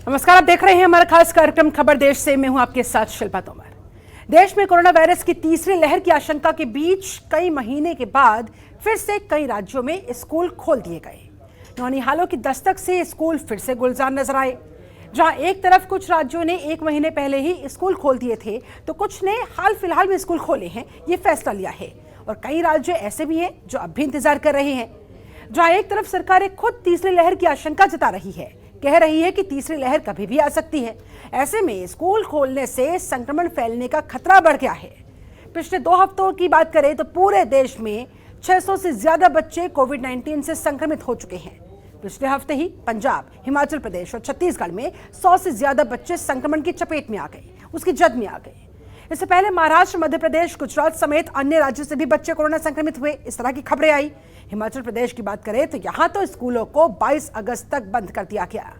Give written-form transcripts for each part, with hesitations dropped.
नमस्कार, आप देख रहे हैं हमारा खास कार्यक्रम खबर देश से। मैं हूं आपके साथ शिल्पा तोमर। देश में कोरोना वायरस की तीसरी लहर की आशंका के बीच कई महीने के बाद फिर से कई राज्यों में स्कूल खोल दिए गए। नौनिहालों की दस्तक से स्कूल फिर से गुलजार नजर आए। जहां एक तरफ कुछ राज्यों ने 1 महीने पहले ही स्कूल खोल दिए थे, तो कुछ ने हाल फिलहाल में स्कूल खोले हैं, ये फैसला लिया है। और कई राज्य ऐसे भी हैं जो अब भी इंतजार कर रहे हैं। जहां एक तरफ सरकारें खुद तीसरी लहर की आशंका जता रही है, कह रही है कि तीसरी लहर कभी भी आ सकती है। ऐसे में स्कूल खोलने से संक्रमण फैलने का खतरा बढ़ गया है। पिछले 2 हफ्तों की बात करें तो पूरे देश में 600 से ज्यादा बच्चे कोविड-19 से संक्रमित हो चुके हैं। पिछले हफ्ते ही पंजाब, हिमाचल प्रदेश और छत्तीसगढ़ में 100 से ज्यादा बच्चे संक्रमण की चपेट में आ गए, उसकी जद में आ गए। इससे पहले महाराष्ट्र, मध्य प्रदेश, गुजरात समेत अन्य राज्यों से भी बच्चे कोरोना संक्रमित हुए, इस तरह की खबरें आई। हिमाचल प्रदेश की बात करें तो यहां तो स्कूलों को 22 अगस्त तक बंद कर दिया गया।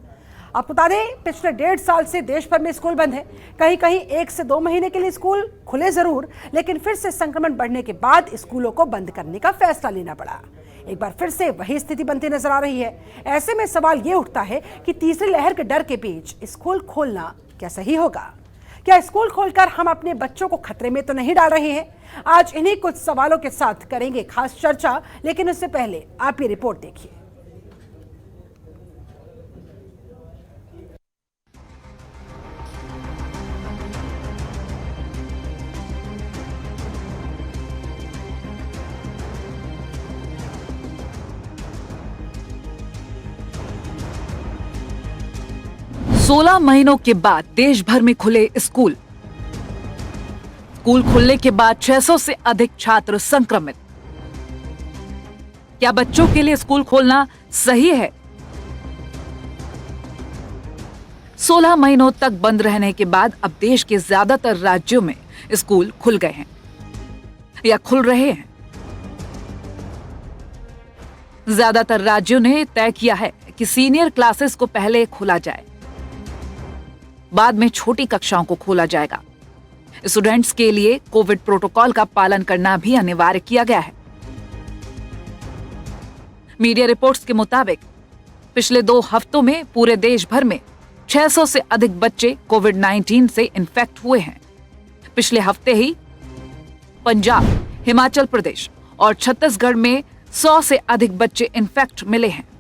आपको बता दें, पिछले 1.5 साल से देश भर में स्कूल बंद है। कहीं कहीं 1 से 2 महीने के लिए स्कूल खुले जरूर, लेकिन फिर से संक्रमण बढ़ने के बाद स्कूलों को बंद करने का फैसला लेना पड़ा। एक बार फिर से वही स्थिति बनती नजर आ रही है। ऐसे में सवाल ये उठता है कि तीसरी लहर के डर के बीच स्कूल खोलना क्या सही होगा? क्या स्कूल खोलकर हम अपने बच्चों को खतरे में तो नहीं डाल रहे हैं? आज इन्हीं कुछ सवालों के साथ करेंगे खास चर्चा, लेकिन उससे पहले आप ये रिपोर्ट देखिए। सोलह महीनों के बाद देश भर में खुले स्कूल। स्कूल खुलने के बाद 600 से अधिक छात्र संक्रमित। क्या बच्चों के लिए स्कूल खोलना सही है? 16 महीनों तक बंद रहने के बाद अब देश के ज्यादातर राज्यों में स्कूल खुल गए हैं या खुल रहे हैं। ज्यादातर राज्यों ने तय किया है कि सीनियर क्लासेस को पहले खोला जाए, बाद में छोटी कक्षाओं को खोला जाएगा। स्टूडेंट्स के लिए कोविड प्रोटोकॉल का पालन करना भी अनिवार्य किया गया है। मीडिया रिपोर्ट्स के मुताबिक पिछले 2 हफ्तों में पूरे देश भर में 600 से अधिक बच्चे कोविड-19 से इन्फेक्ट हुए हैं। पिछले हफ्ते ही पंजाब, हिमाचल प्रदेश और छत्तीसगढ़ में 100 से अधिक बच्चे इन्फेक्ट मिले हैं।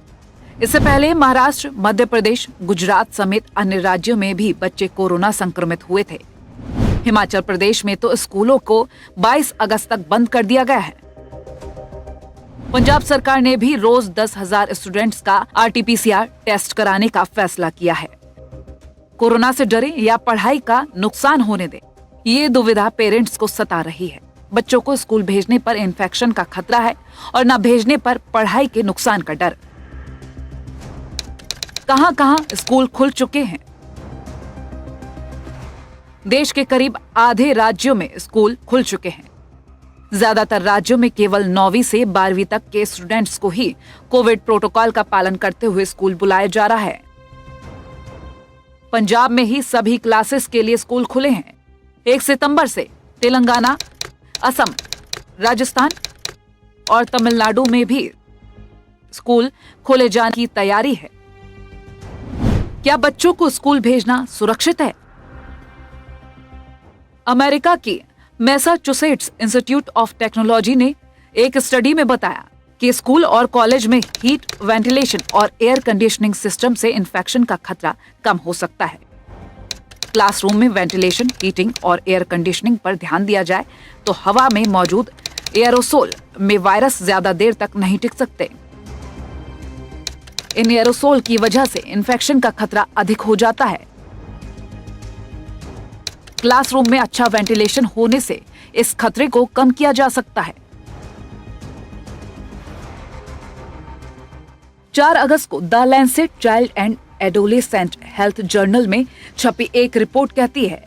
इससे पहले महाराष्ट्र, मध्य प्रदेश, गुजरात समेत अन्य राज्यों में भी बच्चे कोरोना संक्रमित हुए थे। हिमाचल प्रदेश में तो स्कूलों को 22 अगस्त तक बंद कर दिया गया है। पंजाब सरकार ने भी रोज 10,000 स्टूडेंट्स का RT-PCR टेस्ट कराने का फैसला किया है। कोरोना से डरे या पढ़ाई का नुकसान होने दे, ये दुविधा पेरेंट्स को सता रही है। बच्चों को स्कूल भेजने पर इन्फेक्शन का खतरा है और न भेजने पर पढ़ाई के नुकसान का डर। कहां-कहां स्कूल खुल चुके हैं? देश के करीब आधे राज्यों में स्कूल खुल चुके हैं। ज्यादातर राज्यों में केवल 9वीं से 12वीं तक के स्टूडेंट्स को ही कोविड प्रोटोकॉल का पालन करते हुए स्कूल बुलाया जा रहा है। पंजाब में ही सभी क्लासेस के लिए स्कूल खुले हैं। 1 सितंबर से तेलंगाना, असम, राजस्थान और तमिलनाडु में भी स्कूल खोले जाने की तैयारी है। क्या बच्चों को स्कूल भेजना सुरक्षित है? अमेरिका की मैसाचुसेट्स इंस्टीट्यूट ऑफ टेक्नोलॉजी ने एक स्टडी में बताया कि स्कूल और कॉलेज में हीट, वेंटिलेशन और एयर कंडीशनिंग सिस्टम से इन्फेक्शन का खतरा कम हो सकता है। क्लासरूम में वेंटिलेशन, हीटिंग और एयर कंडीशनिंग पर ध्यान दिया जाए तो हवा में मौजूद एयरोसोल में वायरस ज्यादा देर तक नहीं टिक सकते। इन एयरोसोल की वजह से इन्फेक्शन का खतरा अधिक हो जाता है। क्लासरूम में अच्छा वेंटिलेशन होने से इस खतरे को कम किया जा सकता है। 4 अगस्त को the Lancet child and adolescent health journal में छपी एक रिपोर्ट कहती है,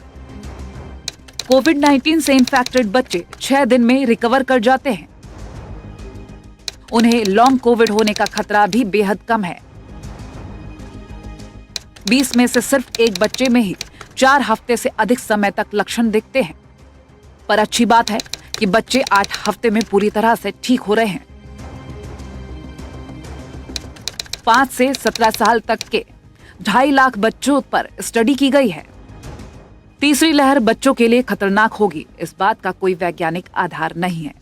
कोविड-19 से इन्फेक्टेड बच्चे 6 दिन में रिकवर कर जाते हैं। उन्हें लॉन्ग कोविड होने का खतरा भी बेहद कम है। 20 में से सिर्फ 1 बच्चे में ही 4 हफ्ते से अधिक समय तक लक्षण दिखते हैं। पर अच्छी बात है कि बच्चे 8 हफ्ते में पूरी तरह से ठीक हो रहे हैं। 5 से 17 साल तक के 2.5 लाख बच्चों पर स्टडी की गई है। तीसरी लहर बच्चों के लिए खतरनाक होगी, इस बात का कोई वैज्ञानिक आधार नहीं है।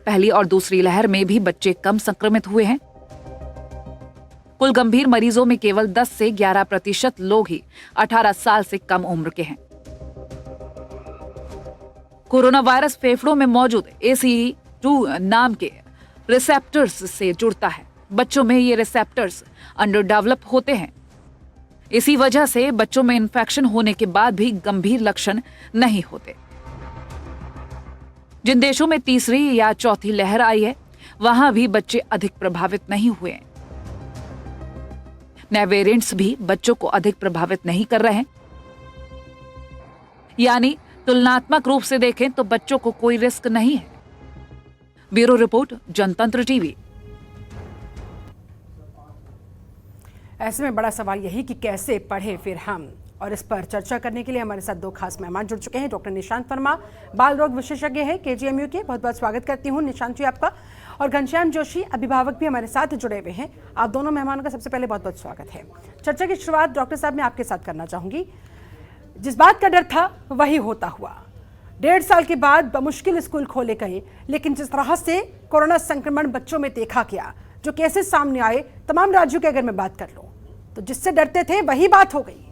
पहली और दूसरी लहर में भी बच्चे कम संक्रमित हुए हैं। कुल गंभीर मरीजों में केवल 10 से 11% लोग ही 18 साल से कम उम्र के हैं। कोरोना वायरस फेफड़ों में मौजूद ACE2 नाम के रिसेप्टर्स से जुड़ता है। बच्चों में ये रिसेप्टर्स अंडर डेवलप होते हैं। इसी वजह से बच्चों में इन्फेक्शन होने के बाद भी गंभीर लक्षण नहीं होते। जिन देशों में तीसरी या चौथी लहर आई है, वहां भी बच्चे अधिक प्रभावित नहीं हुए हैं। नए वेरिएंट्स भी बच्चों को अधिक प्रभावित नहीं कर रहे हैं। यानी तुलनात्मक रूप से देखें तो बच्चों को कोई रिस्क नहीं है। ब्यूरो रिपोर्ट, जनतंत्र टीवी। ऐसे में बड़ा सवाल यही कि कैसे पढ़े फिर हम, और इस पर चर्चा करने के लिए हमारे साथ दो खास मेहमान जुड़ चुके हैं। डॉक्टर निशांत वर्मा, बाल रोग विशेषज्ञ हैं KGMU के, बहुत बहुत स्वागत करती हूँ निशांत जी आपका। और घनश्याम जोशी, अभिभावक भी हमारे साथ जुड़े हुए हैं। आप दोनों मेहमानों का सबसे पहले बहुत बहुत स्वागत है। चर्चा की शुरुआत डॉक्टर साहब मैं आपके साथ करना चाहूंगी। जिस बात का डर था वही होता हुआ। 1.5 साल के बाद बमुश्किल स्कूल खोले गए, लेकिन जिस तरह से कोरोना संक्रमण बच्चों में देखा गया, जो केसेस सामने आए तमाम राज्यों की अगर मैं बात कर लूं, तो जिससे डरते थे वही बात हो गई।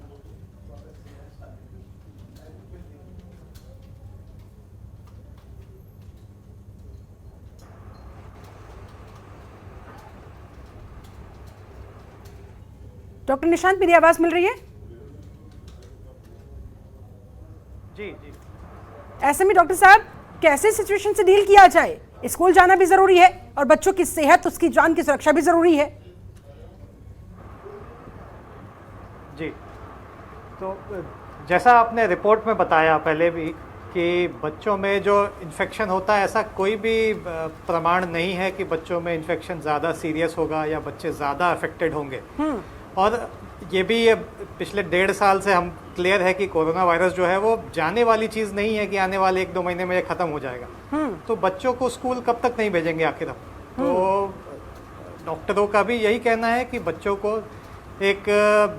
डॉक्टर निशांत, मेरी आवाज मिल रही है? जी जी। ऐसे में डॉक्टर साहब कैसे सिचुएशन से डील किया जाए? स्कूल जाना भी जरूरी है और बच्चों की सेहत, उसकी जान की सुरक्षा भी जरूरी है। जी, तो जैसा आपने रिपोर्ट में बताया पहले भी कि बच्चों में जो इन्फेक्शन होता है, ऐसा कोई भी प्रमाण नहीं है कि बच्चों में इन्फेक्शन ज़्यादा सीरियस होगा या बच्चे ज़्यादा अफेक्टेड होंगे। और ये भी पिछले 1.5 साल से हम क्लियर है कि कोरोना वायरस जो है वो जाने वाली चीज़ नहीं है कि आने वाले 1-2 महीने में ये ख़त्म हो जाएगा। तो बच्चों को स्कूल कब तक नहीं भेजेंगे आखिर हम? तो डॉक्टरों का भी यही कहना है कि बच्चों को एक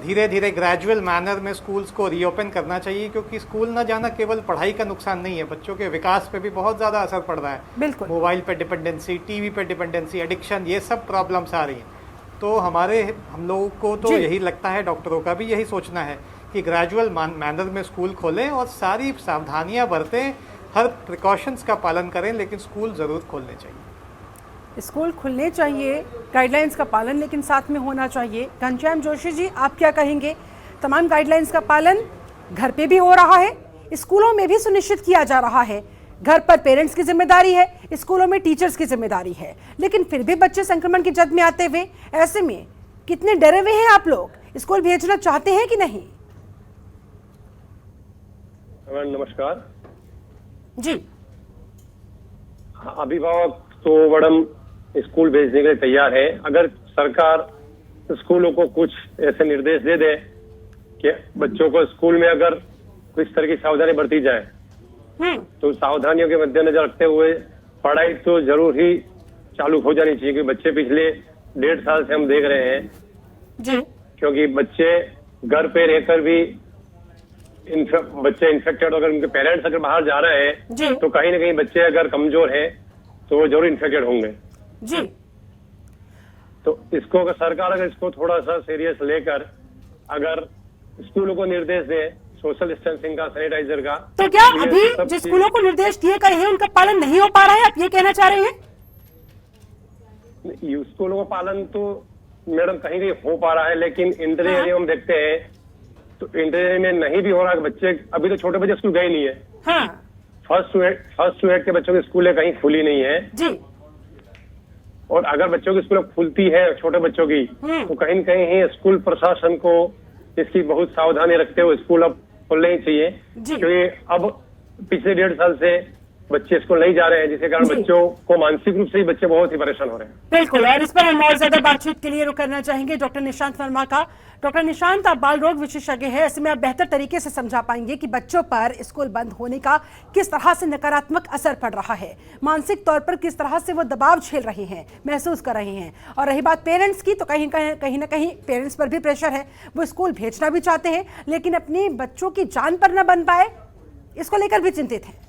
धीरे धीरे ग्रेजुअल मैनर में स्कूल्स को रीओपन करना चाहिए, क्योंकि स्कूल ना जाना केवल पढ़ाई का नुकसान नहीं है, बच्चों के विकास पे भी बहुत ज़्यादा असर पड़ रहा है। बिल्कुल। मोबाइल पे डिपेंडेंसी, टीवी पे डिपेंडेंसी, एडिक्शन, ये सब प्रॉब्लम्स आ रही हैं। तो हम लोगों को तो यही लगता है, डॉक्टरों का भी यही सोचना है कि ग्रेजुअल मैनर में स्कूल खोलें और सारी सावधानियां बरतें, हर प्रिकॉशंस का पालन करें, लेकिन स्कूल ज़रूर खोलने चाहिए। स्कूल खुलने चाहिए, गाइडलाइंस का पालन लेकिन साथ में होना चाहिए। घनश्याम जोशी जी, आप क्या कहेंगे? तमाम गाइडलाइंस का पालन घर पे भी हो रहा है, स्कूलों में भी सुनिश्चित किया जा रहा है। घर पर पेरेंट्स की जिम्मेदारी है, स्कूलों में टीचर्स की जिम्मेदारी है, लेकिन फिर भी बच्चे संक्रमण की जद में आते हुए, ऐसे में कितने डरे हुए हैं आप लोग? स्कूल भेजना चाहते हैं कि नहीं? नमस्कार जी। अभिभावक तो मैडम स्कूल भेजने के लिए तैयार है। अगर सरकार स्कूलों को कुछ ऐसे निर्देश दे दे कि बच्चों को स्कूल में अगर किस तरह की सावधानी बरती जाए, तो सावधानियों के मद्देनजर रखते हुए पढ़ाई तो जरूर ही चालू हो जानी चाहिए, क्योंकि बच्चे पिछले 1.5 साल से हम देख रहे हैं जी। क्योंकि बच्चे घर पे रहकर भी बच्चे इन्फेक्टेड, अगर उनके पेरेंट्स अगर बाहर जा रहे हैं तो कहीं ना कहीं बच्चे अगर कमजोर हैं तो वो जरूर इन्फेक्टेड होंगे जी। तो इसको अगर सरकार अगर इसको थोड़ा सा सीरियस लेकर अगर स्कूलों को निर्देश दे सोशल डिस्टेंसिंग का, सैनिटाइजर का, तो क्या अभी जिस स्कूलों को निर्देश दिए गए हैं उनका पालन नहीं हो पा रहा है, आप ये कहना चाह रहे हैं? स्कूलों का पालन तो मैडम कहीं कहीं हो पा रहा है, लेकिन इंटर एरिया हम देखते हैं तो इंटर एरिया में नहीं भी हो रहा। बच्चे अभी तो छोटे बच्चे स्कूल गए नहीं है। हाँ। फर्स्ट टू एट के बच्चों की स्कूलें कहीं खुली नहीं है जी। और अगर बच्चों की स्कूल खुलती है छोटे बच्चों की, तो कहीं न कहीं स्कूल प्रशासन को इसकी बहुत सावधानी रखते हुए स्कूल अब खुलने ही चाहिए, क्योंकि अब पिछले 1.5 साल से बच्चे स्कूल नहीं जा रहे हैं, जिसके कारण जी। बच्चों को मानसिक रूप से ही बच्चे बहुत ही परेशान हो रहे हैं। बिल्कुल, और इस पर हम और ज्यादा बातचीत के लिए रुक करना चाहेंगे डॉक्टर निशांत वर्मा का। डॉक्टर निशांत, आप बाल रोग विशेषज्ञ हैं, ऐसे में आप बेहतर तरीके से समझा पाएंगे कि बच्चों पर स्कूल बंद होने का किस तरह से नकारात्मक असर पड़ रहा है, मानसिक तौर पर किस तरह से वो दबाव झेल रहे हैं, महसूस कर रहे हैं। और रही बात पेरेंट्स की, तो कहीं ना कहीं पेरेंट्स पर भी प्रेशर है, वो स्कूल भेजना भी चाहते हैं लेकिन अपनी बच्चों की जान पर न बन पाए, इसको लेकर भी चिंतित हैं।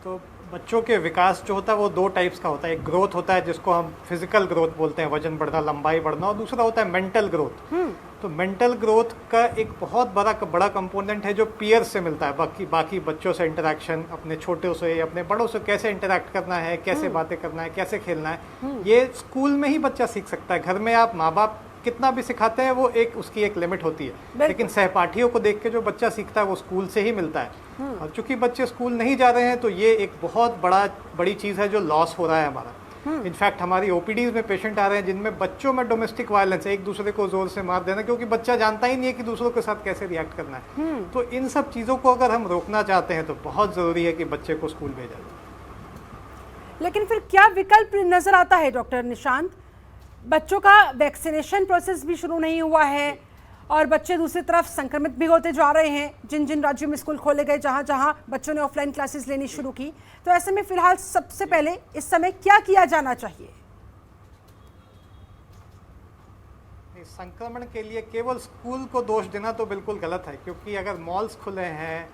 तो बच्चों के विकास जो होता है वो दो टाइप्स का होता है। एक ग्रोथ होता है जिसको हम फिजिकल ग्रोथ बोलते हैं, वजन बढ़ना, लंबाई बढ़ना, और दूसरा होता है मेंटल ग्रोथ। तो मेंटल ग्रोथ का एक बहुत बड़ा कंपोनेंट है जो पीयर से मिलता है, बाकी बच्चों से इंटरेक्शन, अपने छोटों से, अपने बड़ों से कैसे इंटरेक्ट करना है, कैसे बातें करना है, कैसे खेलना है, ये स्कूल में ही बच्चा सीख सकता है। घर में आप माँ बाप कितना भी सिखाते हैं वो उसकी एक लिमिट होती है, लेकिन सहपाठियों को देख के जो बच्चा सीखता है वो स्कूल से ही मिलता है। और चूंकि बच्चे स्कूल नहीं जा रहे हैं तो ये एक बहुत बड़ी चीज़ है जो लॉस हो रहा है हमारा। इनफैक्ट हमारी ओपीडीज में पेशेंट आ रहे हैं जिनमें बच्चों में डोमेस्टिक वायलेंस है, एक दूसरे को जोर से मार देना, क्योंकि बच्चा जानता ही नहीं है कि दूसरों के साथ कैसे रिएक्ट करना है। तो इन सब चीज़ों को अगर हम रोकना चाहते हैं तो बहुत ज़रूरी है कि बच्चे को स्कूल भेजा जाए। लेकिन फिर क्या विकल्प नजर आता है डॉक्टर निशांत? बच्चों का वैक्सीनेशन प्रोसेस भी शुरू नहीं हुआ है और बच्चे दूसरी तरफ संक्रमित भी होते जा रहे हैं, जिन जिन राज्यों में स्कूल खोले गए, जहां जहां बच्चों ने ऑफलाइन क्लासेस लेनी शुरू की। तो ऐसे में फिलहाल सबसे पहले इस समय क्या किया जाना चाहिए? संक्रमण के लिए केवल स्कूल को दोष देना तो बिल्कुल गलत है, क्योंकि अगर मॉल्स खुले हैं,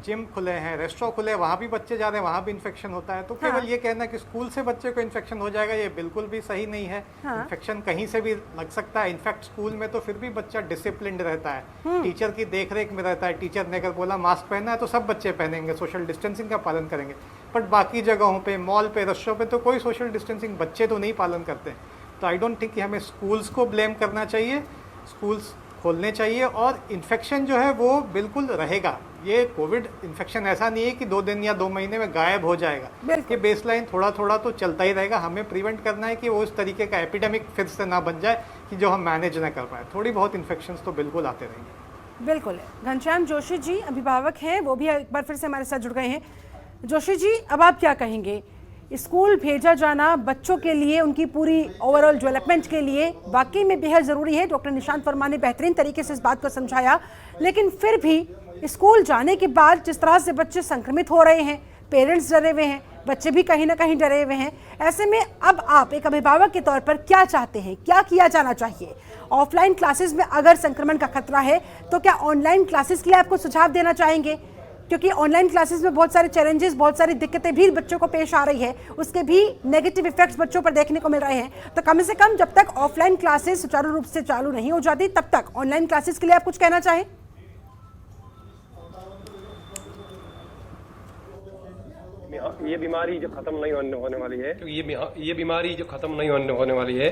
जिम खुले हैं, रेस्टोरेंट खुले हैं, वहाँ भी बच्चे जा रहे हैं, वहाँ भी इन्फेक्शन होता है। तो केवल ये कहना कि स्कूल से बच्चे को इन्फेक्शन हो जाएगा, ये बिल्कुल भी सही नहीं है। इन्फेक्शन कहीं से भी लग सकता है। इनफैक्ट स्कूल में तो फिर भी बच्चा डिसिप्लिन्ड रहता है, टीचर की देखरेख में रहता है। टीचर ने अगर बोला मास्क पहनना है तो सब बच्चे पहनेंगे, सोशल डिस्टेंसिंग का पालन करेंगे। बट बाकी जगहों पे, मॉल पे, रेस्टोरेंट पे तो कोई सोशल डिस्टेंसिंग बच्चे तो नहीं पालन करते। तो आई डोंट थिंक कि हमें स्कूल्स को ब्लेम करना चाहिए। स्कूल्स खोलने चाहिए और इन्फेक्शन जो है वो बिल्कुल रहेगा। ये कोविड इन्फेक्शन ऐसा नहीं है कि 2 दिन या 2 महीने में गायब हो जाएगा। ये बेसलाइन थोड़ा थोड़ा तो चलता ही रहेगा। हमें प्रिवेंट करना है कि वो उस तरीके का एपिडेमिक फिर से ना बन जाए कि जो हम मैनेज ना कर पाए। थोड़ी बहुत इन्फेक्शंस तो बिल्कुल आते रहेंगे। बिल्कुल। घनश्याम जोशी जी अभिभावक हैं, वो भी एक बार फिर से हमारे साथ जुड़ गए हैं। जोशी जी, अब आप क्या कहेंगे? स्कूल भेजा जाना बच्चों के लिए, उनकी पूरी ओवरऑल डेवलपमेंट के लिए वाकई में बेहद ज़रूरी है। डॉक्टर निशांत वर्मा ने बेहतरीन तरीके से इस बात को समझाया, लेकिन फिर भी स्कूल जाने के बाद जिस तरह से बच्चे संक्रमित हो रहे हैं, पेरेंट्स डरे हुए हैं, बच्चे भी कहीं ना कहीं डरे हुए हैं। ऐसे में अब आप एक अभिभावक के तौर पर क्या चाहते हैं, क्या किया जाना चाहिए? ऑफलाइन क्लासेस में अगर संक्रमण का खतरा है तो क्या ऑनलाइन क्लासेस के लिए आपको सुझाव देना चाहेंगे? क्योंकि ऑनलाइन क्लासेस में बहुत सारे चैलेंजेस, बहुत सारी दिक्कतें भी बच्चों को पेश आ रही है, उसके भी नेगेटिव इफेक्ट्स बच्चों पर देखने को मिल रहे हैं। तो कम से कम जब तक ऑफलाइन क्लासेस सुचारू रूप से चालू नहीं हो जाती तब तक ऑनलाइन क्लासेस के लिए आप कुछ कहना चाहें? ये बीमारी जो खत्म नहीं होने वाली है, ये बीमारी जो खत्म नहीं होने वाली है,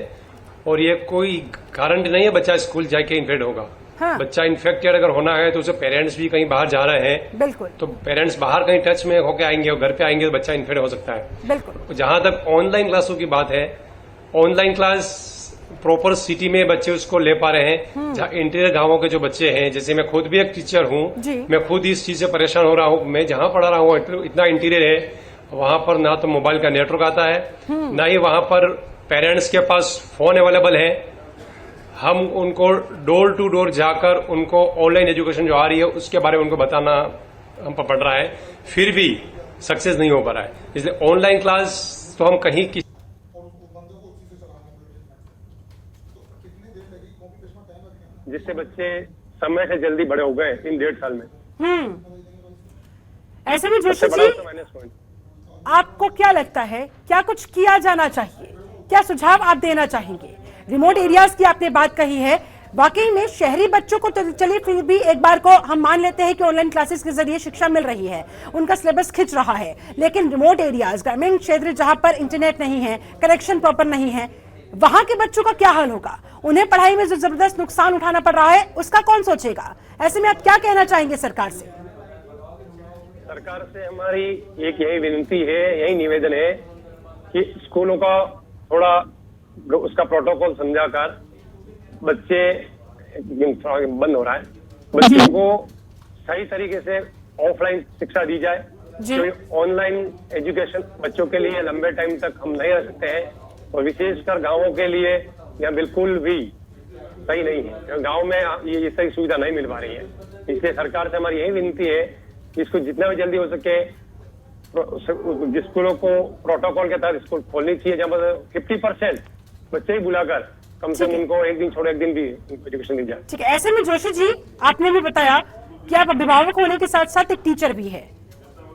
और ये कोई गारंटी नहीं है बच्चा स्कूल जाके इन्फेक्ट होगा। हाँ। बच्चा इन्फेक्टेड अगर होना है तो उसे पेरेंट्स भी कहीं बाहर जा रहे हैं, बिल्कुल, तो पेरेंट्स बाहर कहीं टच में होके आएंगे और घर पे आएंगे तो बच्चा इन्फेक्ट हो सकता है। बिल्कुल। जहां तक ऑनलाइन क्लासों की बात है, ऑनलाइन क्लास प्रॉपर सिटी में बच्चे उसको ले पा रहे हैं। जहाँ इंटीरियर गांवों के जो बच्चे हैं, जैसे मैं खुद भी एक टीचर हूँ, मैं खुद इस चीज से परेशान हो रहा हूँ। मैं जहाँ पढ़ा रहा हूँ इतना इंटीरियर है, वहां पर ना तो मोबाइल का नेटवर्क आता है, ना ही वहां पर पेरेंट्स के पास फोन अवेलेबल है। हम उनको डोर टू डोर जाकर उनको ऑनलाइन एजुकेशन जो आ रही है उसके बारे में उनको बताना हम पर पड़ रहा है, फिर भी सक्सेस नहीं हो पा रहा है। इसलिए ऑनलाइन क्लास तो हम कहीं जिससे बच्चे समय से जल्दी बड़े हो गए इन 1.5 साल में। ऐसे में जोशी जी, आपको क्या लगता है, क्या कुछ किया जाना चाहिए? क्या सुझाव आप देना चाहेंगे? रिमोट एरियाज की आपने बात कही है, वाकई में शहरी बच्चों को तो चलिए फिर भी एक बार को हम मान लेते हैं कि ऑनलाइन क्लासेस के जरिए शिक्षा मिल रही है, उनका सिलेबस खिंच रहा है, लेकिन रिमोट एरियाज, ग्रामीण क्षेत्र जहां पर इंटरनेट नहीं है, कनेक्शन प्रॉपर नहीं है, वहां के बच्चों का क्या हाल होगा? उन्हें पढ़ाई में जो जबरदस्त नुकसान उठाना पड़ रहा है उसका कौन सोचेगा? ऐसे में आप क्या कहना चाहेंगे सरकार से? सरकार से हमारी एक यही विनती है, यही निवेदन है कि स्कूलों का थोड़ा उसका प्रोटोकॉल समझाकर, बच्चे बंद हो रहा है, बच्चों को सही तरीके से ऑफलाइन शिक्षा दी जाए। जी। तो ऑनलाइन एजुकेशन बच्चों के लिए लंबे टाइम तक हम नहीं रह सकते हैं, और विशेषकर गांवों के लिए यह बिल्कुल भी सही नहीं है। गांव में ये सही सुविधा नहीं मिल पा रही है, इसलिए सरकार से हमारी यही विनती है कि इसको जितना भी जल्दी हो सके स्कूलों को प्रोटोकॉल के तहत स्कूल खोलनी चाहिए, जहाँ पर 50% बच्चे ही बुलाकर कम से कम उनको एक दिन छोड़ एक दिन भी एजुकेशन दी जाए। ठीक है, ऐसे में जोशी जी आपने भी बताया कि आप अभिभावक होने के साथ साथ एक टीचर भी है,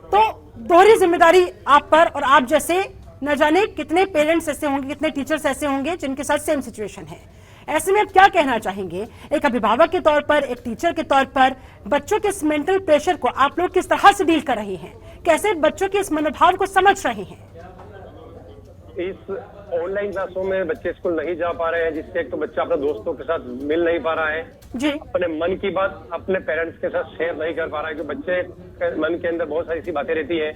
तो दोहरी जिम्मेदारी आप पर, और आप जैसे न जाने कितने पेरेंट्स ऐसे होंगे, कितने टीचर्स ऐसे होंगे जिनके साथ सेम सिचुएशन है। ऐसे में आप क्या कहना चाहेंगे एक अभिभावक के तौर पर, एक टीचर के तौर पर, बच्चों के इस मेंटल प्रेशर को आप लोग किस तरह से डील कर रहे हैं, कैसे बच्चों के इस मनोभाव को समझ रहे हैं? इस ऑनलाइन क्लासों में बच्चे स्कूल नहीं जा पा रहे हैं, जिससे एक तो बच्चा अपने दोस्तों के साथ मिल नहीं पा रहा है जी, अपने मन की बात अपने पेरेंट्स के साथ शेयर नहीं कर पा रहा है, क्योंकि बच्चे के मन के अंदर बहुत सारी ऐसी बातें रहती है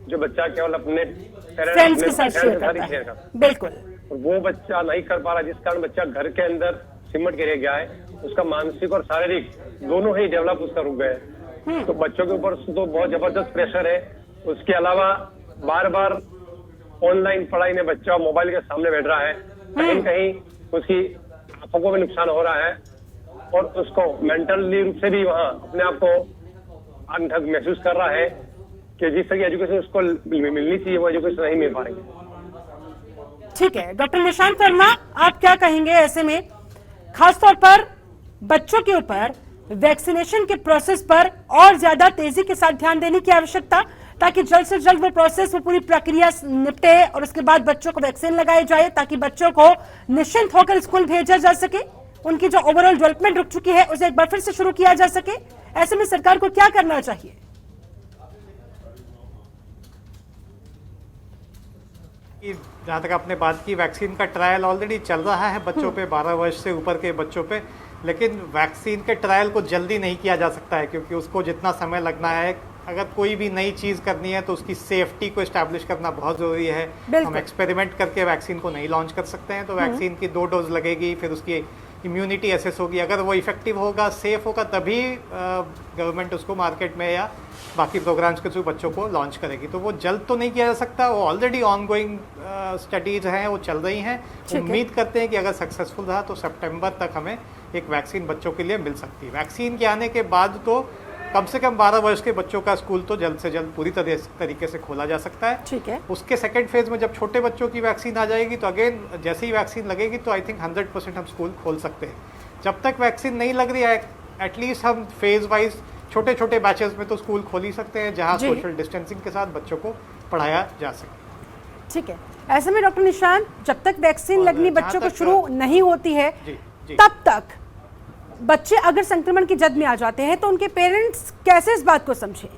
जो बच्चा केवल अपने फ्रेंड्स के साथ शेयर करता शेयर है। करता है। बिल्कुल, वो बच्चा नहीं कर पा रहा, जिस कारण बच्चा घर के अंदर सिमट के रह गया है, उसका मानसिक और शारीरिक दोनों ही डेवलप उसका रुक गए। तो बच्चों के ऊपर तो बहुत जबरदस्त प्रेशर है। उसके अलावा बार बार ऑनलाइन पढ़ाई में बच्चा मोबाइल के सामने बैठ रहा है, कहीं न कहीं उसकी आंखों को भी नुकसान हो रहा है, और उसको मेंटली रूप से भी वहाँ अपने आप को अनथक महसूस कर रहा है कि जिस तरह की एजुकेशन उसको मिलनी चाहिए वो एजुकेशन नहीं मिल पा रही है। ठीक है, डॉक्टर निशांत वर्मा आप क्या कहेंगे ऐसे में, खासतौर पर बच्चों के ऊपर वैक्सीनेशन के प्रोसेस पर और ज्यादा तेजी के साथ ध्यान देने की आवश्यकता, ताकि जल्द से जल्द वो प्रोसेस, वो पूरी प्रक्रिया निपटे और उसके बाद बच्चों को वैक्सीन लगाई जाए, ताकि बच्चों को निश्चिंत होकर स्कूल भेजा जा सके, उनकी जो ओवरऑल डेवलपमेंट रुक चुकी है उसे एक बार फिर से शुरू किया जा सके। ऐसे में सरकार को क्या करना चाहिए? जहाँ तक आपने बात की, वैक्सीन का ट्रायल ऑलरेडी चल रहा है बच्चों पे, 12 वर्ष से ऊपर के बच्चों पे, लेकिन वैक्सीन के ट्रायल को जल्दी नहीं किया जा सकता है, क्योंकि उसको जितना समय लगना है, अगर कोई भी नई चीज़ करनी है तो उसकी सेफ्टी को एस्टैब्लिश करना बहुत ज़रूरी है। हम एक्सपेरिमेंट करके वैक्सीन को नहीं लॉन्च कर सकते हैं। तो वैक्सीन की 2 डोज लगेगी, फिर उसकी इम्यूनिटी एसेस होगी, अगर वो इफेक्टिव होगा, सेफ होगा, तभी गवर्नमेंट उसको मार्केट में या बाकी प्रोग्राम्स के थ्रू बच्चों को लॉन्च करेगी। तो वो जल्द तो नहीं किया जा सकता, वो ऑलरेडी ऑनगोइंग स्टडीज़ हैं, वो चल रही हैं। उम्मीद करते हैं कि अगर सक्सेसफुल रहा तो सितंबर तक हमें एक वैक्सीन बच्चों के लिए मिल सकती है। वैक्सीन के आने के बाद तो कम से कम 12 वर्ष के बच्चों का स्कूल तो जल्द से जल्द पूरी तरीके से खोला जा सकता है। ठीक है, उसके सेकेंड फेज में जब छोटे बच्चों की वैक्सीन आ जाएगी तो अगेन जैसे ही वैक्सीन लगेगी तो आई थिंक 100% हम स्कूल खोल सकते हैं। जब तक वैक्सीन नहीं लग रही है, एटलीस्ट हम फेज वाइज छोटे छोटे बैचेस में तो स्कूल खोल ही सकते हैं, जहां सोशल डिस्टेंसिंग के साथ बच्चों को पढ़ाया जा सके। ठीक है, ऐसे में डॉक्टर निशांत, जब तक वैक्सीन लगनी बच्चों को शुरू नहीं होती है, जी। तब तक बच्चे अगर संक्रमण की जद में आ जाते हैं तो उनके पेरेंट्स कैसे इस बात को समझें?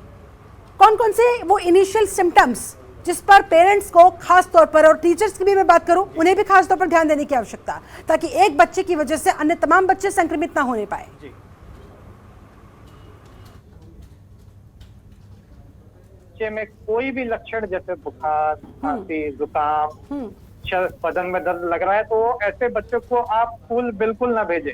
कौन कौन से वो इनिशियल सिम्टम्स जिस पर पेरेंट्स को खास तौर पर, और टीचर्स की भी मैं बात करूं, उन्हें भी खास तौर पर ध्यान देने की आवश्यकता, ताकि एक बच्चे की वजह से अन्य तमाम बच्चे संक्रमित ना होने पाए? जी। बच्चे में कोई भी लक्षण जैसे बुखार, खांसी, जुकाम, बदन में दर्द लग रहा है, तो ऐसे बच्चों को आप स्कूल बिल्कुल ना भेजें।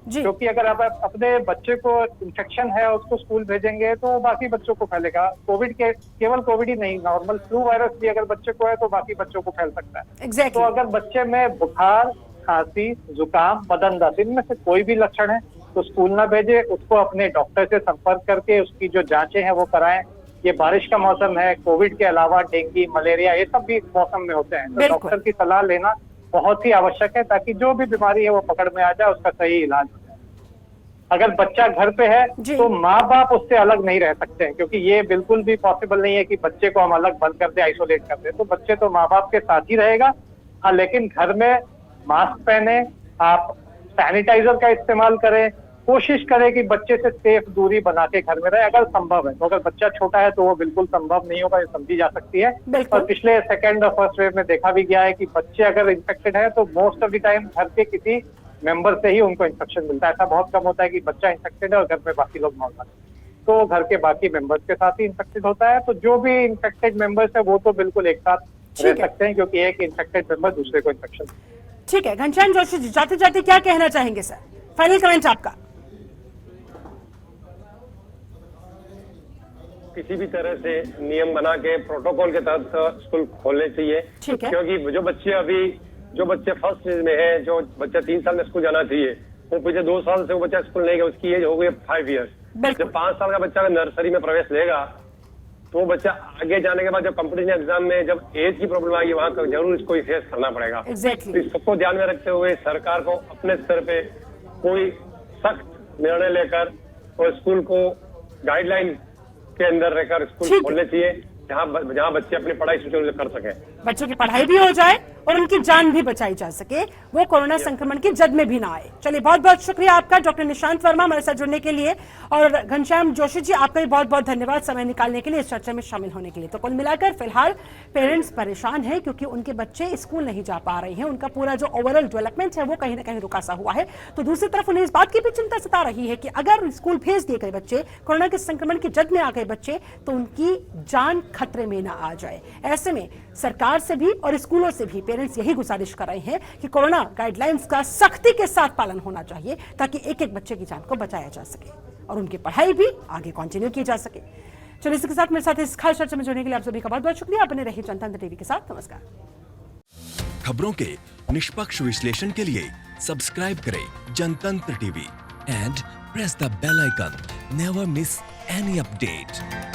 जी, क्योंकि अगर आप अपने बच्चे को इन्फेक्शन है उसको स्कूल भेजेंगे तो बाकी बच्चों को फैलेगा। कोविड के केवल कोविड ही नहीं, नॉर्मल फ्लू वायरस भी अगर बच्चे को है तो बाकी बच्चों को फैल सकता है। एग्जैक्टली। तो अगर बच्चे में बुखार, खांसी, जुकाम, बदन दर्द, इनमें से कोई भी लक्षण है तो स्कूल ना भेजे, उसको अपने डॉक्टर से संपर्क करके उसकी जो जांचें हैं वो कराएं। ये बारिश का मौसम है, कोविड के अलावा डेंगू, मलेरिया, ये सब भी इस मौसम में होते हैं, तो डॉक्टर की सलाह लेना बहुत ही आवश्यक है, ताकि जो भी बीमारी है वो पकड़ में आ जाए, उसका सही इलाज हो जाए। अगर बच्चा घर पे है तो माँ बाप उससे अलग नहीं रह सकते हैं, क्योंकि ये बिल्कुल भी पॉसिबल नहीं है कि बच्चे को हम अलग बंद कर दे, आइसोलेट कर दे। तो बच्चे तो माँ बाप के साथ ही रहेगा। हाँ, लेकिन घर में मास्क पहने, आप सैनिटाइजर का इस्तेमाल करें, कोशिश करें कि बच्चे से सेफ दूरी बना के घर में रहे अगर संभव है। तो अगर बच्चा छोटा है तो वो बिल्कुल संभव नहीं होगा, ये समझी जा सकती है। और पिछले सेकेंड और फर्स्ट वेव में देखा भी गया है कि बच्चे अगर इन्फेक्टेड है तो मोस्ट ऑफ द टाइम घर के किसी मेंबर से ही उनको इन्फेक्शन मिलता है। ऐसा बहुत कम होता है कि बच्चा इन्फेक्टेड है और घर में बाकी लोग नॉर्मल, तो घर के बाकी मेंबर्स के साथ ही इन्फेक्टेड होता है। तो जो भी इन्फेक्टेड मेंबर्स है वो तो बिल्कुल एक साथ रह सकते हैं, क्योंकि एक इन्फेक्टेड मेंबर दूसरे को इन्फेक्शन। ठीक है, घनश्याम जोशी जी, जाते जाते क्या कहना चाहेंगे सर? फाइनल कमेंट आपका। किसी भी तरह से नियम बना के प्रोटोकॉल के तहत स्कूल खोलने चाहिए। ठीक है। क्योंकि जो बच्चे फर्स्ट स्टेज में है, जो बच्चा 3 साल में स्कूल जाना चाहिए, वो पिछले 2 साल से वो बच्चा स्कूल नहीं गया, उसकी एज हो गई 5 ईयर्स। बिल्कुल। जब 5 साल का बच्चा अगर नर्सरी में प्रवेश लेगा तो वो बच्चा आगे जाने के बाद जब कंपटीशन एग्जाम में जब एज की प्रॉब्लम आएगी वहां पर जरूर इसको फेस करना पड़ेगा। Exactly। तो इस सबको ध्यान में रखते हुए सरकार को अपने स्तर पे कोई सख्त निर्णय लेकर और स्कूल को गाइडलाइन के अंदर रहकर स्कूल ठीक है। खोलने चाहिए, जहाँ बच्चे अपनी पढ़ाई सुचारू कर सके, बच्चों की पढ़ाई भी हो जाए और उनकी जान भी बचाई जा सके, वो कोरोना संक्रमण की जद में भी ना आए। चलिए, बहुत बहुत शुक्रिया आपका डॉक्टर निशांत वर्मा हमारे साथ जुड़ने के लिए, और घनश्याम जोशी जी आपका भी बहुत बहुत धन्यवाद समय निकालने के लिए, इस चर्चा में शामिल होने के लिए। तो कुल मिलाकर फिलहाल पेरेंट्स परेशान हैं क्योंकि उनके बच्चे स्कूल नहीं जा पा रहे हैं, उनका पूरा जो ओवरऑल डेवलपमेंट है वो कहीं ना कहीं रुका सा हुआ है। तो दूसरी तरफ उन्हें इस बात की भी चिंता सता रही है कि अगर स्कूल भेज दिए गए बच्चे, कोरोना के संक्रमण की जद में आ गए बच्चे, तो उनकी जान खतरे में ना आ जाए। ऐसे में सरकार से भी और स्कूलों से भी पेरेंट्स यही गुजारिश कर रहे हैं कि कोरोना गाइडलाइंस का सख्ती के साथ पालन होना चाहिए ताकि एक एक बच्चे की जान को बचाया जा सके और उनकी पढ़ाई भी आगे कंटिन्यू की जा सके। चलिए, इसके साथ मेरे साथ इस खास चर्चा में जुड़ने के लिए आप सभी का बहुत बहुत शुक्रिया। बने रहिए जनतंत्र टीवी के साथ। नमस्कार। खबरों के निष्पक्ष विश्लेषण के लिए सब्सक्राइब करें Jantantra TV and press the bell icon. Never miss any update.